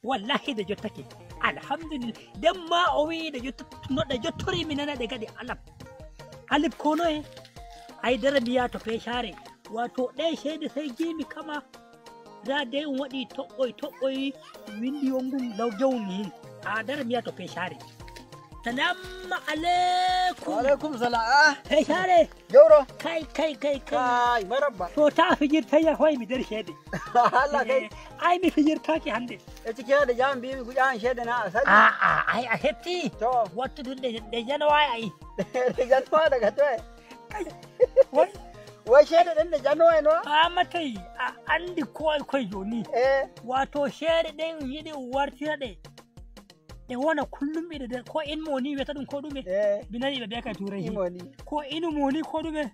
wallahi da jottake alhamdulillah dan ma o wi da no da jottori minana de gadi alif kono e ai darabiya to fe share wato dai shede sai gimi kama da dai wadi toɓɓoy windi wongum law jawni a darabiya to fe share salamu alaikum. Alaikum salam. Kai share. Jauro. Kai. Kai marabba. To ta fijir ta ya hoy mi der shede. Allah kai. Ai mi fijir ta ki hande. E cike da jam bi mi gudan shede na asali. Ai a hetti. To. Wattu dun de janwa ai. Da janwa daga to. Kai. Wai. Wai shede din da janwa no? Matai andi koi joni. Wato shede din yidi warti de. E wona kullum ɓe da ko in moni wiyata ɗum ko ɗume binani ɓe ɓe kay turai ko inu moni ko ɗume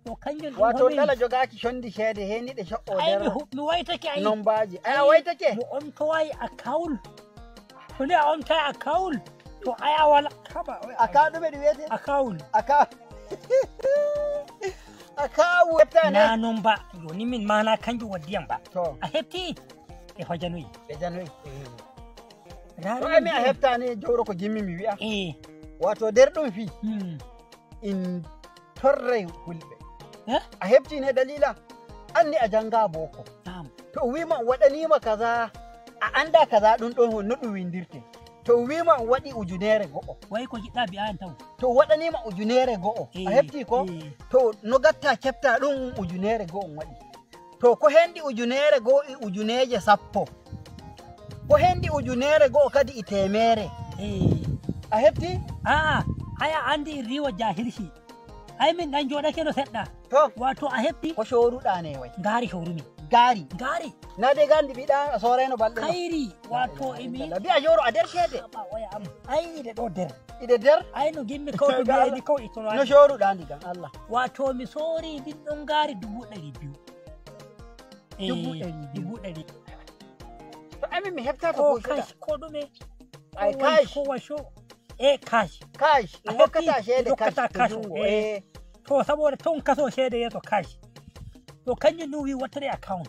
to kanjum wato dala jogaki shondi shede heniɗe shoɓɓo nder mi waytake ay nombaji a waytake mo on to wayi account to nde a on tawi account to aya wala kaba account ɗume ɗi wiyete account heftane na non ba joni min mana kanjum waddiyam ba to a hefti e hojanoyi to ai mi a heftane jawro ko jimmi mi wi'a wato nder ɗum fi in torray hulɓe a heftine dalila anni a janga boko to wima waɗanima kaza a anda kaza ɗum ɗon no ɗum windirte to wima waɗi ujunere go'o way ko jiɗɗa bi'an taw to waɗanima ujunere go'o a hefti ko to no gatta kefta ɗum ujunere go'o waɗi to ko hendi ujunere go'o ujuneje sappo ko hendi ujunere go'o kadi i temere a hefti aya andi riwa jahilci ay min dan joɗake no seɗɗa to wato a hefti ko shoruɗa ne way gari shorumi gari na de gandi biɗa soreno balɗe kayri wato imi bi'a joro a der shede ay ide ɗo ide der ay no gimmi kawto biyayni kaw itono no shoruɗa ndi gan Allah wato mi sori din ɗon gari 200,000 200,000 to amin mi hefta to ko ɗume ay cash ko washo cash hokkata shede cash to saboda ton kaso shede yeso cash to kanjum ɗum wi wattare account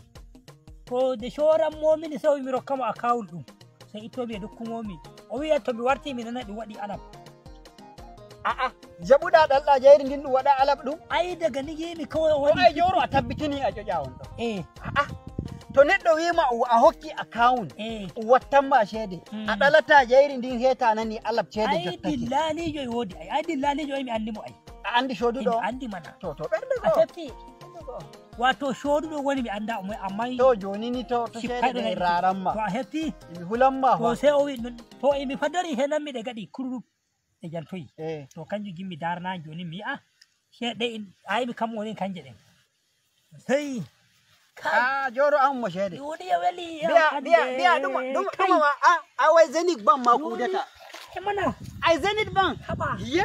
to de shoran momini sai mi rokkamo account ɗum sai ittomi e dokkumomi o wiya to mi warti mi nana ɗum waɗi alab jaɓuɗa ɗalɗa jeyri ndin ɗum waɗa alab ɗum ai daga ni yimi kawai o waɗi ay joro a tabbitini a ƴoƴa on ɗo to neɗɗo wima a hokki account wattanma shede a ɗalata jeyri ndin heta nani alab cede jottake ay dillalijo e wodi ay dillalijo ay mi andimo ay a andi shoduɗo andi mana to ɓerde a tefti wato shoduɗo woni mi anda o amma to joni ni to shede ɗe raranma to a hefti mi hulanma to sai o wi to emi fadari henanmi ɗe gaɗi kurrup ɗe jantoyi to kanjum gimmi darana joni mi wi'a shede ayimi kam woni kanje ɗen sai joro an mo shede duniya weli biya ɗuma a way zenit ban ma kudata mana ay zenit ban haba ye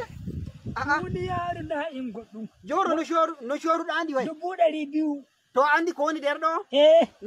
duniyaru na in goɗɗum joro no shoruɗa andi way 200,000 to andi ko woni nder ɗo